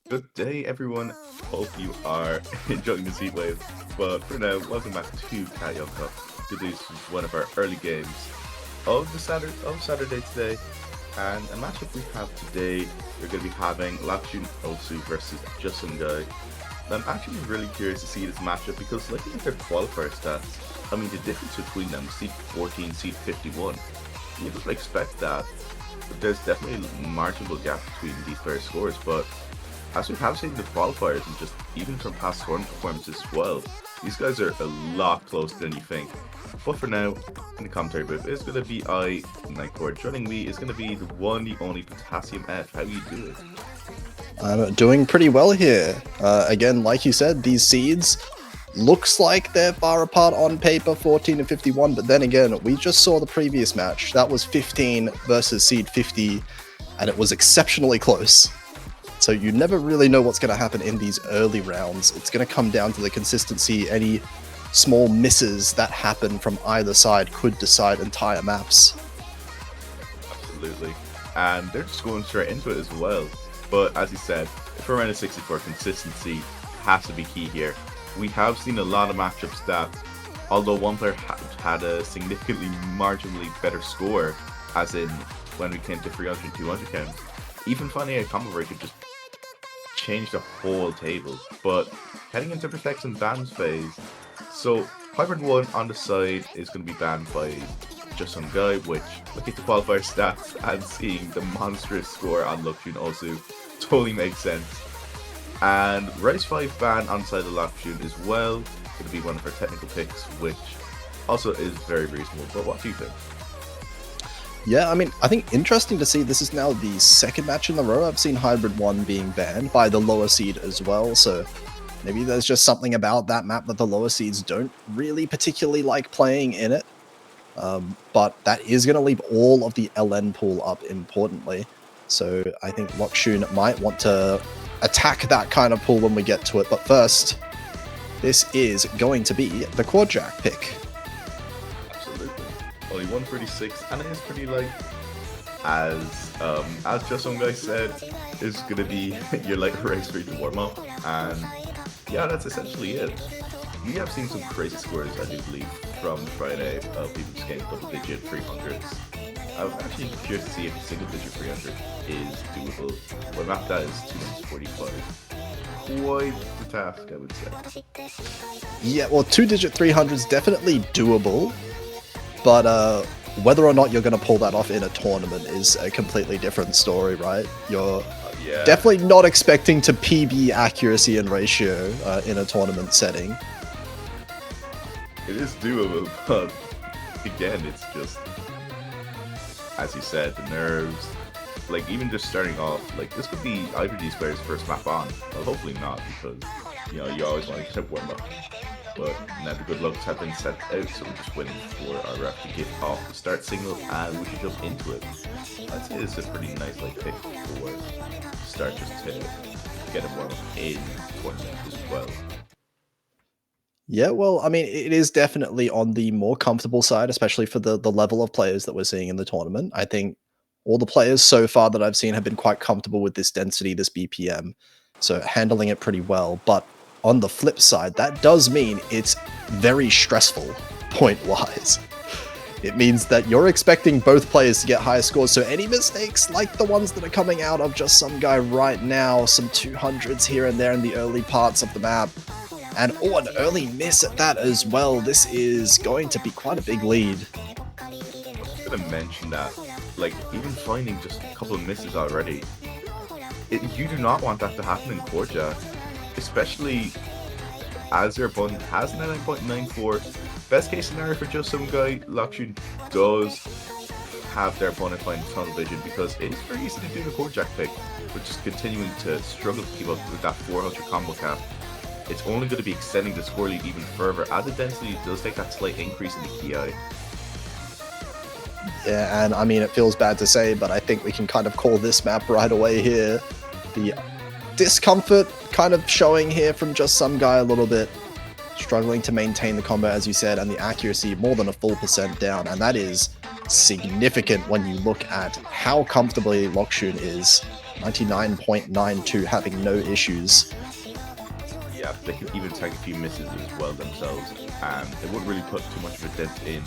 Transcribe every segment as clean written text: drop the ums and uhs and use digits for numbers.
Good day, everyone. Hope you are enjoying this heat wave. But for now, welcome back to Cat Cup. This is one of our early games of Saturday today. And a matchup we have today, we're going to be having Lakshun Osu versus JustSomeGuy. I'm actually really curious to see this matchup because looking at their qualifier stats, I mean the difference between them, seed 14, seed 51, you would expect that. But there's definitely a marginal gap between these pair of scores, but as we have seen in the qualifiers and just even from past tournament performances as well, these guys are a lot closer than you think. But for now, in the commentary booth, it's going to be Nightcore. Joining me is going to be the one, the only Potassium F. How you doing? I'm doing pretty well here. Again, like you said, these seeds looks like they're far apart on paper, 14 and 51, but then again, we just saw the previous match. That was 15 versus seed 50, and it was exceptionally close. So you never really know what's going to happen in these early rounds. It's going to come down to the consistency. Any small misses that happen from either side could decide entire maps. Absolutely. And they're just going straight into it as well. But as you said, for around a 64, consistency has to be key here. We have seen a lot of matchups that, although one player had a significantly marginally better score, as in when we came to 300 and 200 counts, even finding a combo break could just change the whole table. But heading into Protects and Bans phase, so Hybrid 1 on the side is going to be banned by JustSomeGuy, which, looking at the qualifier stats and seeing the monstrous score on Lakshun Osu, totally makes sense. And Rise 5 ban on the side of Lakshun as well, going to be one of our technical picks, which also is very reasonable. But what do you think? Yeah, I mean, I think interesting to see this is now the second match in a row I've seen Hybrid 1 being banned by the lower seed as well, so maybe there's just something about that map that the lower seeds don't really particularly like playing in it. But that is going to leave all of the LN pool up importantly, so I think Lakshun might want to attack that kind of pool when we get to it, but first, this is going to be the Quad Jack pick. Only 136, and it is pretty light. As JustSomeGuy said, it's gonna be your light race for you to warm up, and yeah, that's essentially it. We have seen some crazy scores, I do believe, from Friday of people just getting double-digit 300s. I'm actually curious to see if a single-digit 300 is doable. What map that is 245. Quite the task, I would say. Yeah, well, two-digit 300 is definitely doable. But whether or not you're going to pull that off in a tournament is a completely different story, right? You're definitely not expecting to PB accuracy and ratio in a tournament setting. It is doable, but again, it's just, as you said, the nerves. Like, even just starting off, like, this could be either of these players' first map on. Well, hopefully not, because, you know, you always want to get warm up. But now the good lucks have been set out, so we're just waiting for our ref to give off the start signal, and we can jump into it. I'd say it's a pretty nice like pick for start, just to get a warm up in the tournament as well. Yeah, well, I mean, it is definitely on the more comfortable side, especially for the level of players that we're seeing in the tournament. I think all the players so far that I've seen have been quite comfortable with this density, this BPM, so handling it pretty well. But on the flip side, that does mean it's very stressful point-wise. It means that you're expecting both players to get higher scores, so any mistakes like the ones that are coming out of JustSomeGuy right now, some 200s here and there in the early parts of the map, and an early miss at that as well. This is going to be quite a big lead. I was going to mention that, like, even finding just a couple of misses already, you do not want that to happen in Quad Jack. Especially as your opponent has 99.94. Best case scenario for JustSomeGuy, Lakshun does have their opponent find tunnel vision, because it is very easy to do the Quad Jack pick, but just continuing to struggle to keep up with that 400 combo cap. It's only going to be extending the score lead even further, as the density does take that slight increase in the KI. Yeah, and I mean, it feels bad to say, but I think we can kind of call this map right away here. The discomfort kind of showing here from JustSomeGuy a little bit, struggling to maintain the combo, as you said, and the accuracy more than a full % down, and that is significant when you look at how comfortably Lakshun is 99.92 having no issues. Yeah, they could even take a few misses as well themselves, and it wouldn't really put too much of a dent in.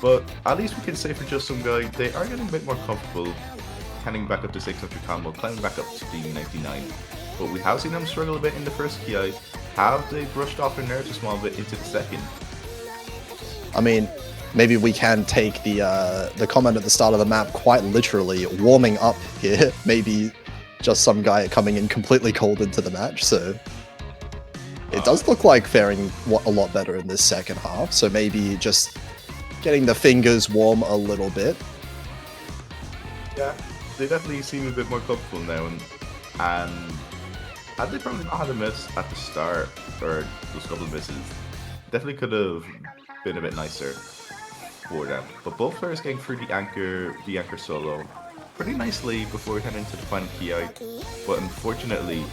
But at least we can say for Just Some Guy, they are getting a bit more comfortable, handing back up to 600 combo, climbing back up to the 99. But we have seen them struggle a bit in the first KI. Have they brushed off their nerves a small bit into the second? I mean, maybe we can take the comment at the start of the map quite literally, warming up here. Maybe Just Some Guy coming in completely cold into the match, so it does look like faring a lot better in this second half. So maybe just getting the fingers warm a little bit. Yeah, they definitely seem a bit more comfortable now, and had they probably not had a miss at the start, or those couple of misses, definitely could have been a bit nicer for them. But both players getting through the anchor solo pretty nicely before we head into the final KI. But unfortunately,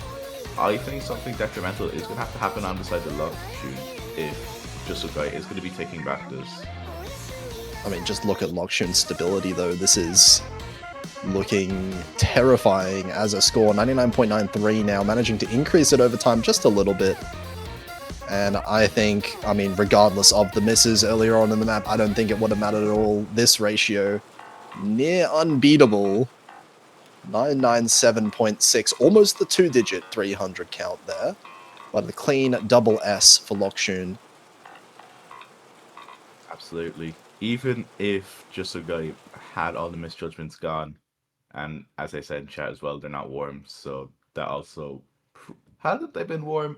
I think something detrimental is going to have to happen on the side of Lokshoon if Just Some Guy is going to be taking back this. I mean, just look at Lokshoon's stability, though. This is looking terrifying as a score. 99.93 now, managing to increase it over time just a little bit. And I think, I mean, regardless of the misses earlier on in the map, I don't think it would have mattered at all. This ratio, near unbeatable. 997.6, almost the 2-digit 300 count there. But the clean double S for Lokshoon. Absolutely. Even if Just Some Guy had all the misjudgments gone, and as I said in chat as well, they're not warm, so that also, hadn't they been warm,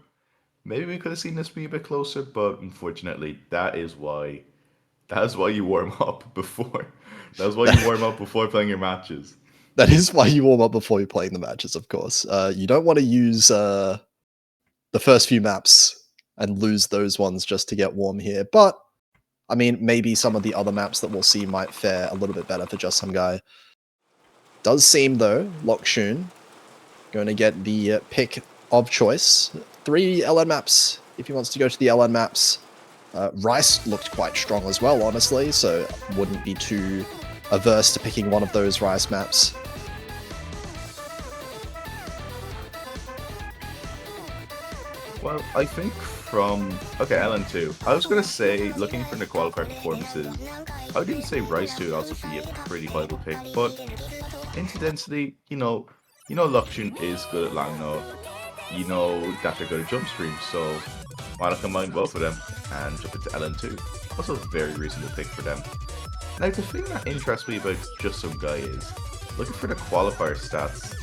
maybe we could have seen this be a bit closer, but unfortunately, that is why you warm up before. That's why you warm up before playing your matches. That is why you warm up before you're playing the matches, of course. You don't want to use the first few maps and lose those ones just to get warm here. But, I mean, maybe some of the other maps that we'll see might fare a little bit better for Just Some Guy. Does seem, though, Lokshoon going to get the pick of choice. 3 LN maps if he wants to go to the LN maps. Rice looked quite strong as well, honestly, so wouldn't be too averse to picking one of those Rice maps. Well, I think LN2. I was going to say, looking for the qualifier performances, I would even say Rice 2 would also be a pretty viable pick, but into density, you know Lokshoon is good at long note. You know that they're good at jump stream, so why not combine both of them and jump into LN2? Also a very reasonable pick for them. Now, the thing that interests me about Just Some Guy is, looking for the qualifier stats,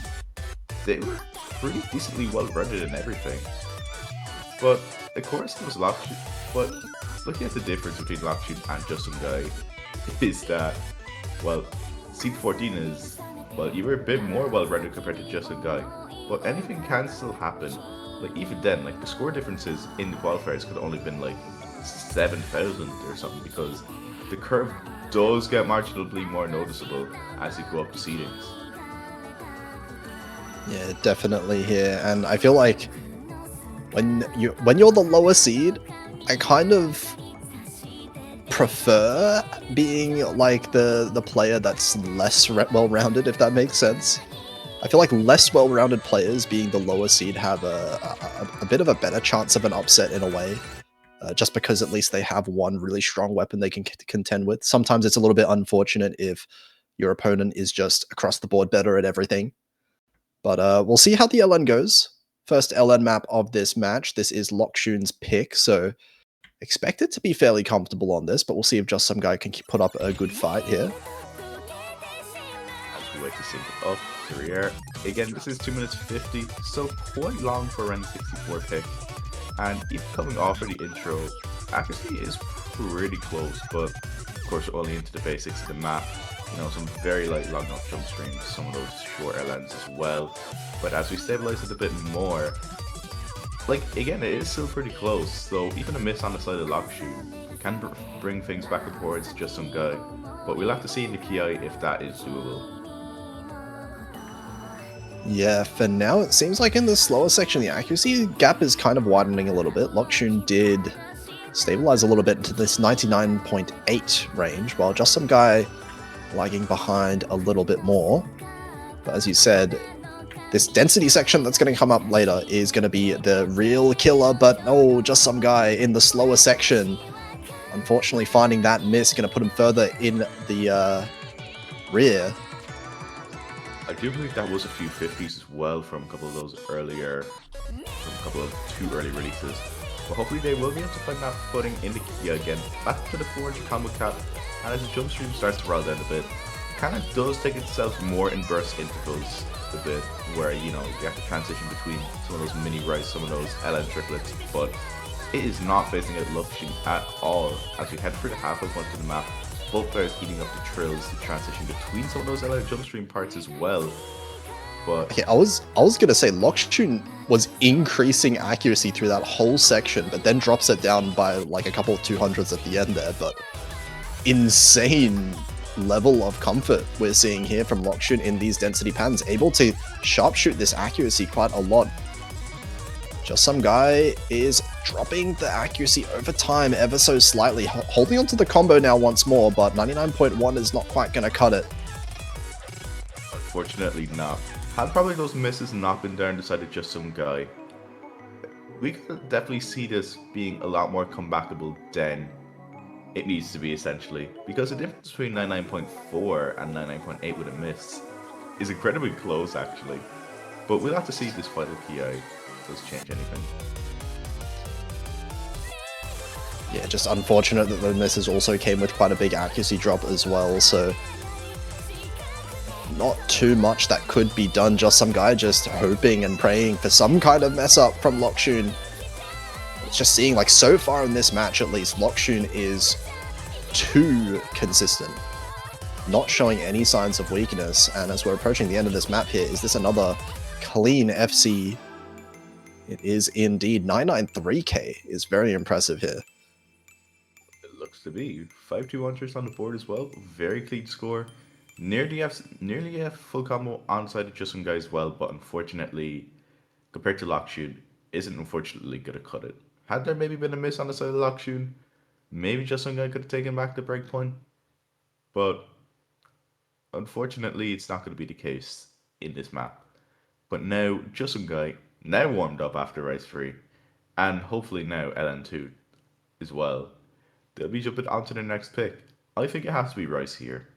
they were pretty decently well-rounded in everything. But, of course, there was Lokshoon. But, looking at the difference between Lokshoon and Just Some Guy is that, well, Seed 14 is, well, you were a bit more well-rounded compared to Just Some Guy. But anything can still happen. Like, even then, like, the score differences in the qualifiers could have only been, like, 7,000 or something, because the curve does get marginally more noticeable as you go up the seedings. Yeah, definitely here. And I feel like when you're the lower seed, I kind of prefer being like the player that's less well-rounded, if that makes sense. I feel like less well-rounded players being the lower seed have a bit of a better chance of an upset in a way, just because at least they have one really strong weapon they can contend with. Sometimes it's a little bit unfortunate if your opponent is just across the board better at everything. But we'll see how the LN goes. First LN map of this match. This is Lokshoon's pick, so expect it to be fairly comfortable on this, but we'll see if Just Some Guy can put up a good fight here. As we wait to sync up career. Again, this is 2 minutes 50, so quite long for a round 64 pick. And even coming off of the intro, accuracy is pretty close, but of course we're only into the basics of the map. You know, some very light long enough jump streams, some of those short LNs as well. But as we stabilize it a bit more, like, again, it is still pretty close, so even a miss on the side of Lokshoon can bring things back and towards Just Some Guy. But we'll have to see in the KI if that is doable. Yeah, for now, it seems like in the slower section, the accuracy gap is kind of widening a little bit. Lokshoon did stabilize a little bit into this 99.8 range, while Just Some Guy lagging behind a little bit more. But as you said, This density section that's going to come up later is going to be the real killer, but oh, just some guy in the slower section. Unfortunately, finding that miss going to put him further in the rear. I do believe that was a few 50s as well from a couple of those earlier, from a couple of too early releases. But hopefully they will be able to find that footing in the Kia again, back to the 400 combo cap, and as the jump stream starts to roll down a bit, it kind of does take itself more in burst intervals a bit, where, you know, you have to transition between some of those mini rice, some of those LN triplets, but it is not phasing out Luxury at all. As we head through the halfway point of the map, both players heating up the trills to transition between some of those LN jump stream parts as well. But okay, I was gonna say Lokshun was increasing accuracy through that whole section, but then drops it down by like a couple of 200s at the end there. But insane level of comfort we're seeing here from Lokshun in these density pans, able to sharpshoot this accuracy quite a lot. Just some guy is dropping the accuracy over time ever so slightly, holding onto the combo now once more, but 99.1 is not quite gonna cut it. Unfortunately not. Had probably those misses not been down the side of Just Some Guy, we could definitely see this being a lot more comebackable than it needs to be, essentially, because the difference between 99.4 and 99.8 with a miss is incredibly close, actually. But we'll have to see if this final PI does change anything. Yeah, just unfortunate that the misses also came with quite a big accuracy drop as well, so not too much that could be done. Just some guy just hoping and praying for some kind of mess up from Lokshun. It's just seeing, like, so far in this match at least, Lokshun is too consistent, not showing any signs of weakness. And as we're approaching the end of this map here, is this another clean FC? It is indeed. 993k is very impressive here. It looks to be 5-2 on the board as well. Very clean score. Nearly a full combo on side of Just Some Guy as well, but unfortunately, compared to Lokshun, isn't unfortunately going to cut it. Had there maybe been a miss on the side of Lokshun, maybe Just Some Guy could have taken back the breakpoint, but unfortunately, it's not going to be the case in this map. But now, Just Some Guy, now warmed up after Rice 3, and hopefully now LN2 as well, they'll be jumping onto their next pick. I think it has to be Rice here.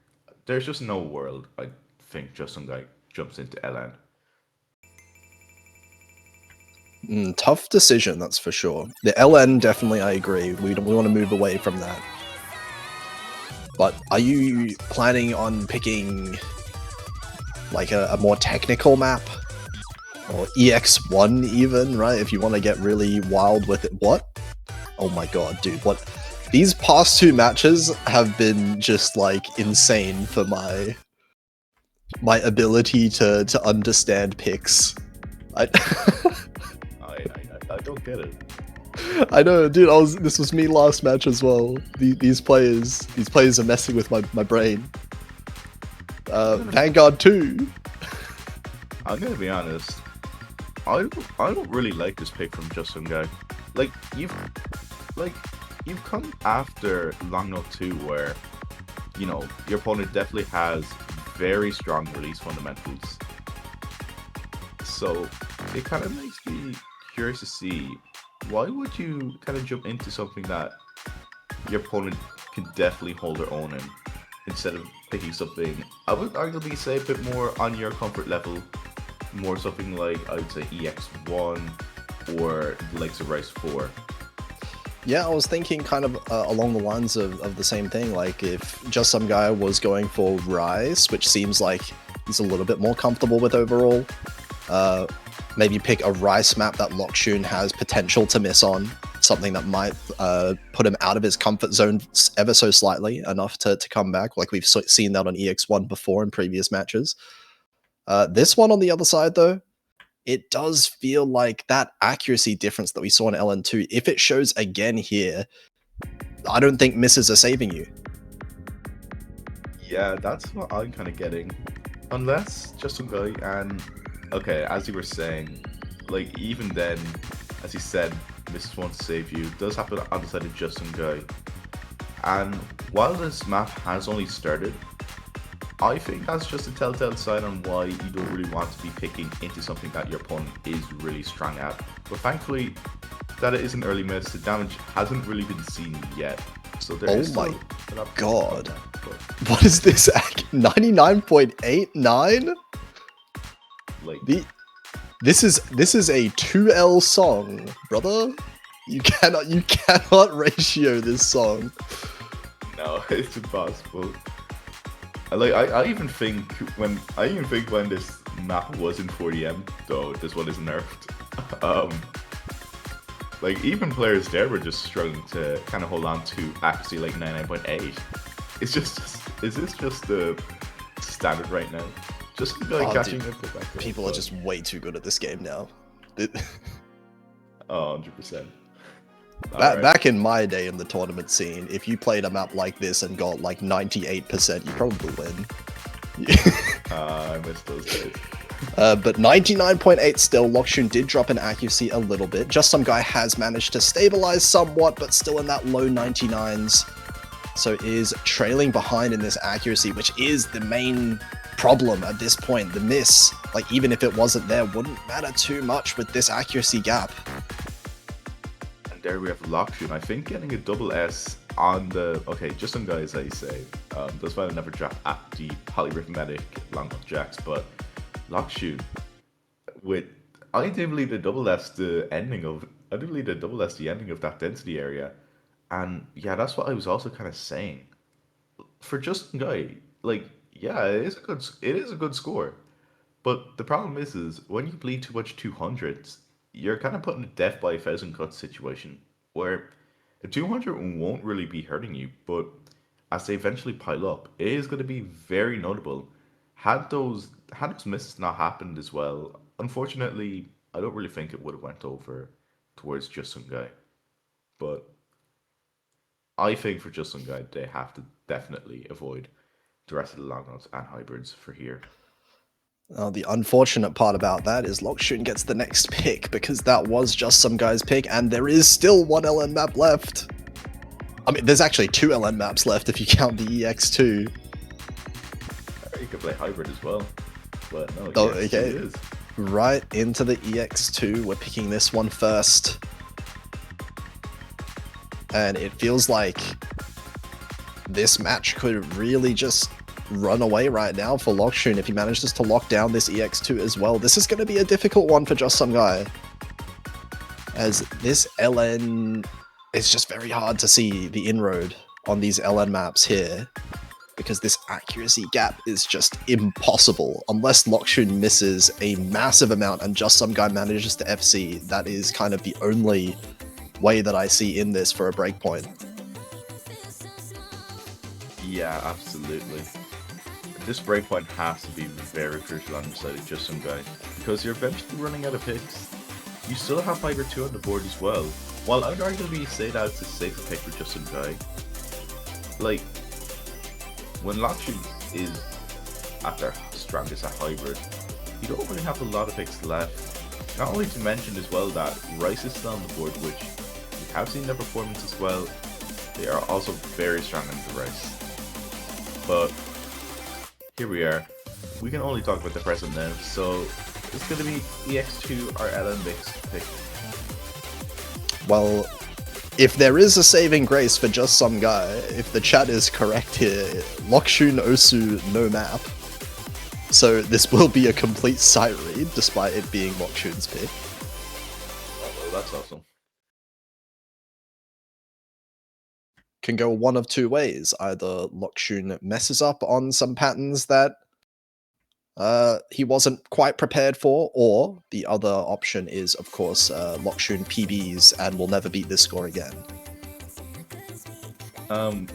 There's just no world, I think, Just Some Guy jumps into LN. Tough decision, that's for sure. The LN, definitely, I agree. We want to move away from that. But are you planning on picking like a more technical map? Or EX1 even, right? If you want to get really wild with it. What? Oh my god, dude, what? These past two matches have been just, like, insane for my ability to understand picks. I don't get it. I know, dude. This was me last match as well. These players are messing with my brain. Vanguard 2. I'm gonna be honest. I don't really like this pick from Just Some Guy. You've come after Long Note 2 where, you know, your opponent definitely has very strong release fundamentals. So it kind of makes me curious to see, why would you kind of jump into something that your opponent can definitely hold their own in, instead of picking something, I would arguably say, a bit more on your comfort level, more something like, I would say, EX1 or the likes of Rice 4. Yeah, I was thinking kind of along the lines of the same thing. Like, if Just Some Guy was going for Rise, which seems like he's a little bit more comfortable with overall, maybe pick a Rice map that Lokshun has potential to miss on, something that might put him out of his comfort zone ever so slightly, enough to come back, like we've seen that on EX1 before in previous matches. This one on the other side, though, it does feel like that accuracy difference that we saw in LN2, if it shows again here, I don't think misses are saving you. Yeah, that's what I'm kind of getting. Unless Just Some Guy, and okay, as you were saying, like, even then, as you said, misses won't save you, does happen on the side of Just Some Guy. And while this map has only started, I think that's just a telltale sign on why you don't really want to be picking into something that your opponent is really strong at. But thankfully, that it is an early miss, the damage hasn't really been seen yet. So there is Oh my still an god. that, but, What is this? 99.89? like, This is a 2L song, brother. You cannot ratio this song. no, it's impossible. I even think when this map was in 40M, though this one is nerfed. Like even players there were just struggling to kind of hold on to accuracy like 99.8. Is this just the standard right now? Just like catching dude, up with people are just way too good at this game now. Oh, 100%. Back in my day in the tournament scene, if you played a map like this and got like 98%, you probably win. I miss those days. But 99.8 still, Lokshun did drop in accuracy a little bit. JustSomeGuy has managed to stabilize somewhat, but still in that low 99s. So is trailing behind in this accuracy, which is the main problem at this point. The miss, like even if it wasn't there, wouldn't matter too much with this accuracy gap. And there we have Lokshun. I think getting a double S on the JustSomeGuy97 that's why I never drop at the polyarithmetic long jacks, but Lokshun with I do believe the double S the ending of that density area. And yeah, that's what I was also kind of saying. For JustSomeGuy, like, yeah, it is a good score. But the problem is when you bleed too much 200s, you're kind of put in a death by a thousand cuts situation where a 200 won't really be hurting you, but as they eventually pile up, it is going to be very notable. Had those misses not happened as well, unfortunately, I don't really think it would have went over towards JustSomeGuy. But I think for JustSomeGuy, they have to definitely avoid the rest of the long runs and hybrids for here. The unfortunate part about that is Lokshun gets the next pick, because that was JustSomeGuy's pick, and there is still one LN map left. I mean, there's actually 2 LN maps left if you count the EX2. You could play hybrid as well, but no, Oh, EX2 okay. is. Right into the EX2, we're picking this one first. And it feels like this match could really just run away right now for Lokshun if he manages to lock down this EX2 as well. This is going to be a difficult one for JustSomeGuy, as this LN is just very hard to see the inroad on these LN maps here, because this accuracy gap is just impossible unless Lokshun misses a massive amount and JustSomeGuy manages to FC. That is kind of the only way that I see in this for a breakpoint. Yeah, absolutely. This breakpoint has to be very crucial on the side of JustSomeGuy, because you're eventually running out of picks. You still have Hybrid 2 on the board as well. While I'd arguably say that it's a safer pick for JustSomeGuy, like, when Lokshun is at their strongest at Hybrid, you don't really have a lot of picks left. Not only to mention as well that Rice is still on the board, which we have seen their performance as well. They are also very strong in the Rice. But here we are. We can only talk about the present now, so it's going to be EX2 or LN mix pick. Well, if there is a saving grace for JustSomeGuy, if the chat is correct here, Lokshun Osu no map. So this will be a complete sight read, despite it being Lokshun's pick. Oh, that's awesome. Can go one of two ways. Either Lokshun messes up on some patterns that he wasn't quite prepared for, or the other option is, of course, Lokshun PBs and will never beat this score again.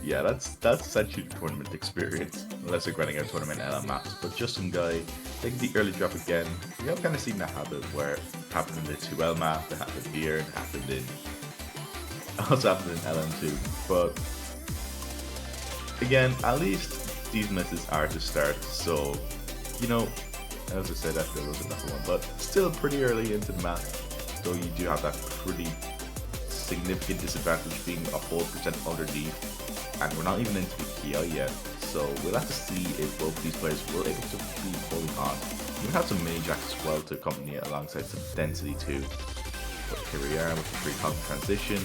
Yeah, that's essentially the tournament experience, unless they're running out tournament LM maps. But JustSomeGuy, taking the early drop again, we have kind of seen that habit where it happened in the 2L map, it happened here, it happened in also happened in LM2. But again, at least these misses are to start, so you know, as I said, after was another one, but still pretty early into the map, so you do have that pretty significant disadvantage being a whole percent underneath, and we're not even into the PI yet, so we'll have to see if both these players will able to keep holding on. We have some mini jacks as well to accompany it alongside some density too. But here we are with the free combo transition.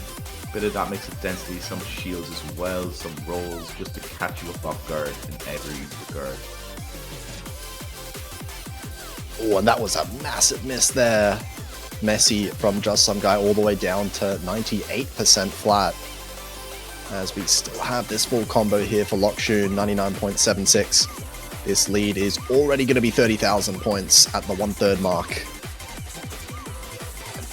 Bit of that mix of density, some shields as well, some rolls just to catch you off guard in every regard. Oh, and that was a massive miss there. Messy from Just Some Guy all the way down to 98% flat. As we still have this full combo here for Lokshun, 99.76. This lead is already going to be 30,000 points at the 1/3 mark.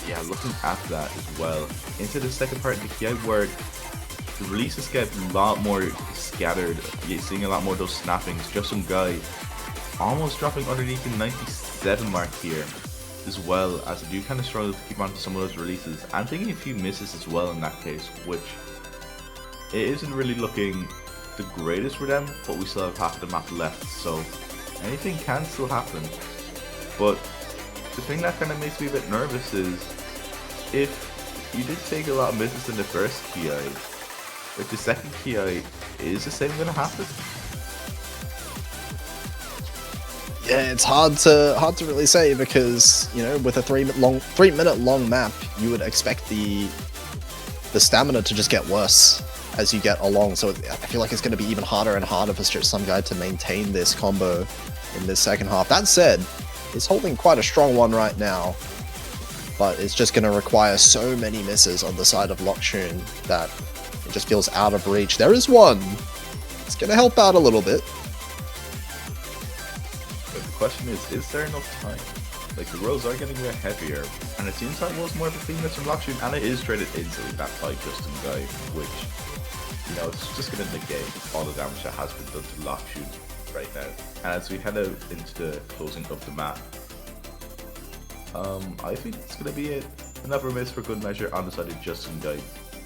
Yeah, looking at that as well. Into the second part of the KI where the releases get a lot more scattered. You're seeing a lot more of those snappings. Just Some Guy almost dropping underneath the 97 mark here, as well as I do kind of struggle to keep on to some of those releases. I'm taking a few misses as well in that case, which it isn't really looking the greatest for them, but we still have half of the map left, so anything can still happen. But the thing that kind of makes me a bit nervous is if you did take a lot of misses in the first KI, if the second KI, is the same going to happen? Yeah, it's hard to really say because, you know, with a 3-minute long map, you would expect the stamina to just get worse as you get along. So I feel like it's going to be even harder and harder for Just Some Guy to maintain this combo in this second half. That said, he's holding quite a strong one right now, but it's just going to require so many misses on the side of Lokshun that it just feels out of reach. There is one. It's going to help out a little bit. But the question is there enough time? Like, the rolls are getting a bit heavier, and it seems like it was more of a thing that's from Lokshun, and it is traded instantly back by Just Some Guy, which, you know, it's just going to negate all the damage that has been done to Lokshun right now. And as we head out into the closing of the map, I think it's going to be another miss for good measure on the side of Just Some Guy.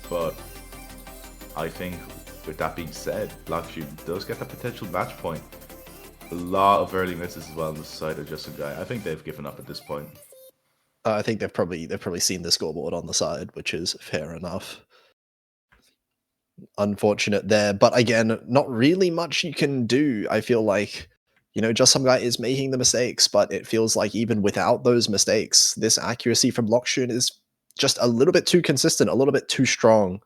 But I think, with that being said, Lokshun does get that potential match point. A lot of early misses as well on the side of Just Some Guy. I think they've given up at this point. I think they've probably seen the scoreboard on the side, which is fair enough. Unfortunate there, but again, not really much you can do. I feel like, you know, Just Some Guy is making the mistakes, but it feels like even without those mistakes, this accuracy from Lokshun is just a little bit too consistent, a little bit too strong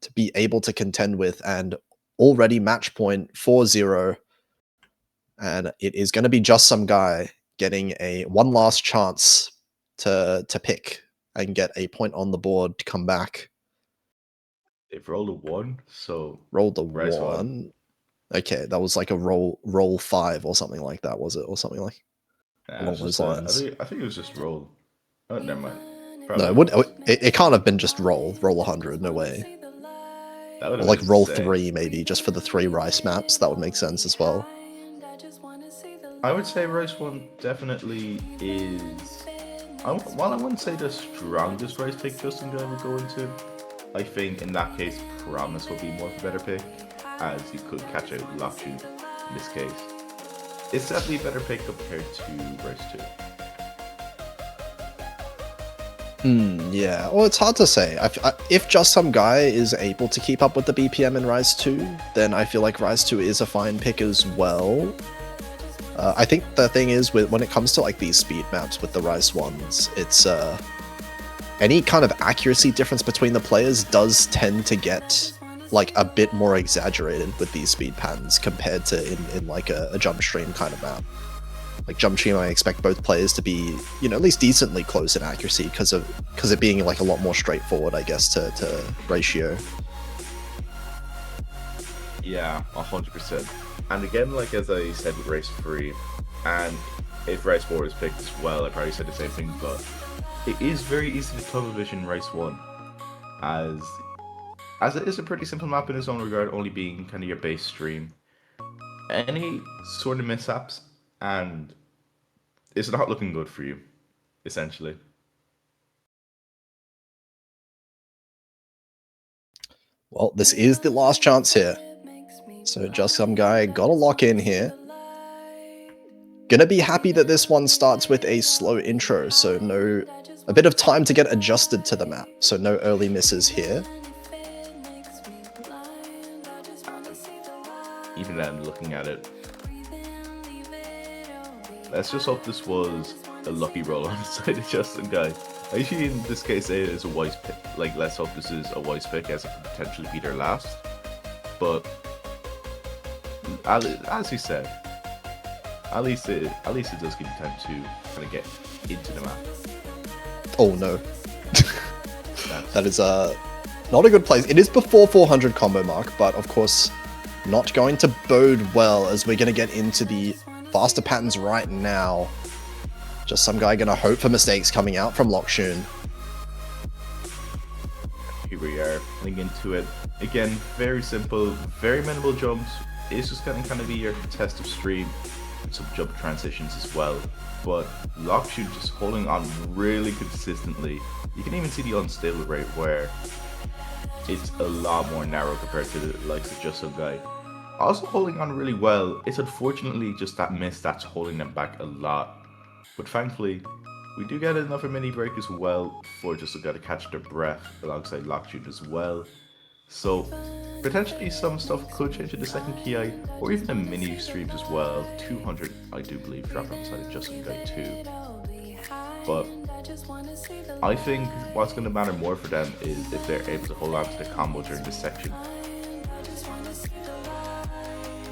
to be able to contend with, and already match point 4-0. And it is going to be Just Some Guy getting one last chance to pick and get a point on the board to come back. They've rolled a 1, so rolled a 1. Okay, that was like a roll 5 or something like that, was it? Or something like along those lines. I think it was just roll. Oh, never mind. Probably. No, it can't have been just roll 100. No way. That would or like roll 3 maybe, just for the 3 rice maps. That would make sense as well. I would say Rice 1 definitely is. While I wouldn't say the strongest Rice pick Just Some Guy would go into, I think in that case Promise would be more of a better pick, as you could catch out Lokshun in this case. It's definitely a better pick compared to Rice 2. Yeah, well, it's hard to say. If Just Some Guy is able to keep up with the BPM in Rise 2, then I feel like Rise 2 is a fine pick as well. I think the thing is, when it comes to like these speed maps with the Rise 1s, it's any kind of accuracy difference between the players does tend to get like a bit more exaggerated with these speed patterns compared to in like a jump stream kind of map. Like jump stream, I expect both players to be, you know, at least decently close in accuracy because it being like a lot more straightforward, I guess, to ratio. Yeah, 100%. And again, like as I said with Race 3, and if Race 4 is picked as well, I probably said the same thing, but it is very easy to tunnel vision Race 1, as it is a pretty simple map in its own regard, only being kind of your base stream. Any sort of mishaps, and it's not looking good for you, essentially. Well, this is the last chance here. So Just Some Guy got a lock in here. Gonna be happy that this one starts with a slow intro, so a bit of time to get adjusted to the map, so no early misses here. even then, looking at it, let's just hope this was a lucky roll on the side of JustSomeGuy. Actually, in this case, it is a wise pick. Like, let's hope this is a wise pick, as it could potentially be their last. But as he said, at least it does give you time to kind of get into the map. Oh no. That is not a good place. It is before 400 combo mark, but of course not going to bode well, as we're going to get into the faster patterns right now. JustSomeGuy going to hope for mistakes coming out from Lokshun. Here we are, heading into it. Again, very simple, very minimal jumps. It's just going to kind of be your test of stream, some jump transitions as well. But Lokshun just holding on really consistently. You can even see the unstable rate where it's a lot more narrow compared to the likes of JustSomeGuy. Also holding on really well. It's unfortunately just that miss that's holding them back a lot. But thankfully, we do get another mini break as well for JustSomeGuy to catch their breath alongside Lokshun as well. So potentially some stuff could change in the second Ki, or even a mini streams as well. 200, I do believe, drop on the side of JustSomeGuy too. But I think what's going to matter more for them is if they're able to hold on to the combo during this section.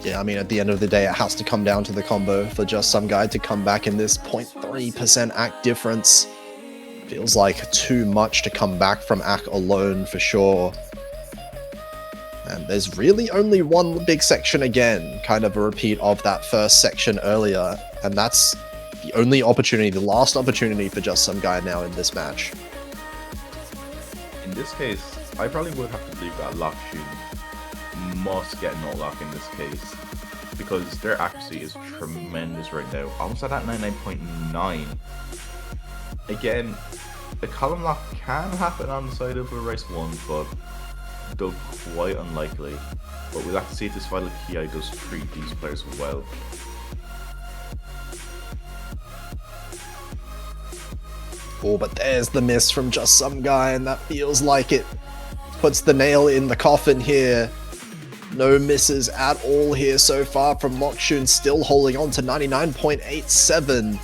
Yeah, I mean, at the end of the day, it has to come down to the combo for JustSomeGuy to come back in this 0.3% ACK difference. Feels like too much to come back from ACK alone for sure. And there's really only one big section again, kind of a repeat of that first section earlier, and that's the only opportunity, the last opportunity for JustSomeGuy now in this match. In this case, I probably would have to believe that Lokshun must get no lock in this case, because their accuracy is tremendous right now, almost at that 99.9. Again, a column lock can happen on the side of a race 1, but though quite unlikely. But we'll have to see if this final Ki does treat these players well. Oh, but there's the miss from JustSomeGuy, and that feels like it puts the nail in the coffin here. No misses at all here so far from Lokshun, still holding on to 99.87.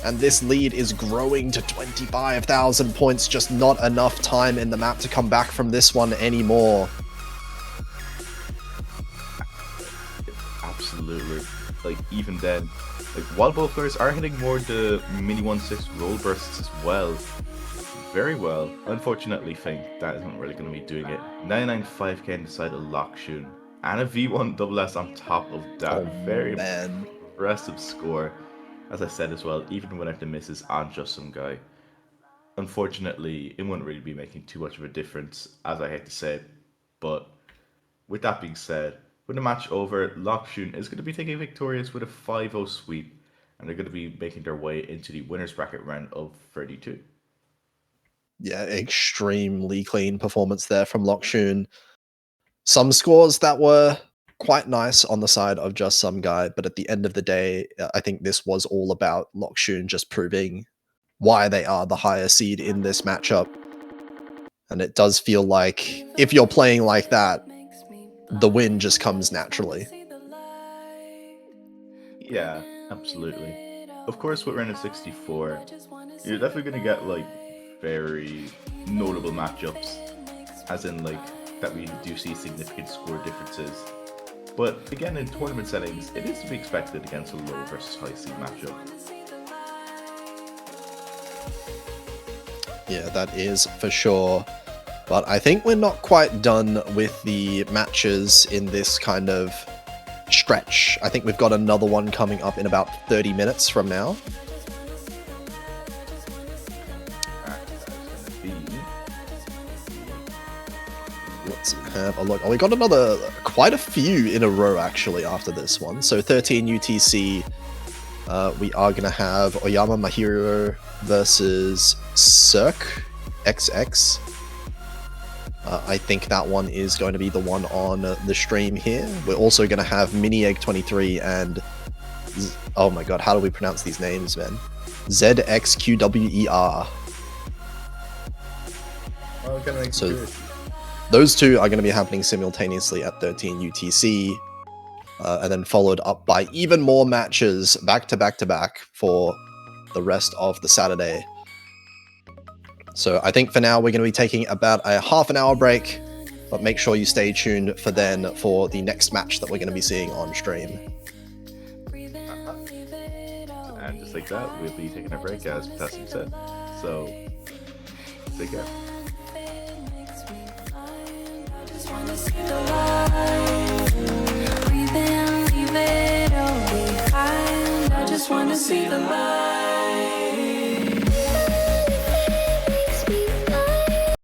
And this lead is growing to 25,000 points, just not enough time in the map to come back from this one anymore. Absolutely. Like, even then, like, while both players are hitting more the mini 1/6 roll bursts as well, very well. Unfortunately, think that isn't really going to be doing it. 99.5k on the side of Lokshun, and a V1 double S on top of that. Very impressive score. As I said as well, even without the misses on JustSomeGuy. Unfortunately, it wouldn't really be making too much of a difference, as I hate to say it. But with that being said, with the match over, Lokshun is going to be taking victorious with a 5-0 sweep, and they're going to be making their way into the winners bracket round of 32. Yeah, extremely clean performance there from Lokshun. Some scores that were quite nice on the side of JustSomeGuy, but at the end of the day, I think this was all about Lokshun just proving why they are the higher seed in this matchup. And it does feel like if you're playing like that, the win just comes naturally. Yeah, absolutely. Of course, with round of 64, you're definitely going to get, like, very notable matchups, as in, like, that we do see significant score differences. But again, in tournament settings, it is to be expected against a low versus high seed matchup. Yeah, that is for sure. But I think we're not quite done with the matches in this kind of stretch. I think we've got another one coming up in about 30 minutes from now. Let's have a look. Oh, we got quite a few in a row actually after this one. So 13 UTC. We are going to have Oyama Mahiro versus Cirque XX. I think that one is going to be the one on the stream here. We're also going to have Mini Egg 23 and oh my god, how do we pronounce these names, man? ZXQWER. Oh, those two are going to be happening simultaneously at 13 UTC, and then followed up by even more matches back to back to back for the rest of the Saturday. So I think for now we're going to be taking about a half an hour break, but make sure you stay tuned for then for the next match that we're going to be seeing on stream. And just like that, we'll be taking a break, as Potassium said. So, take care.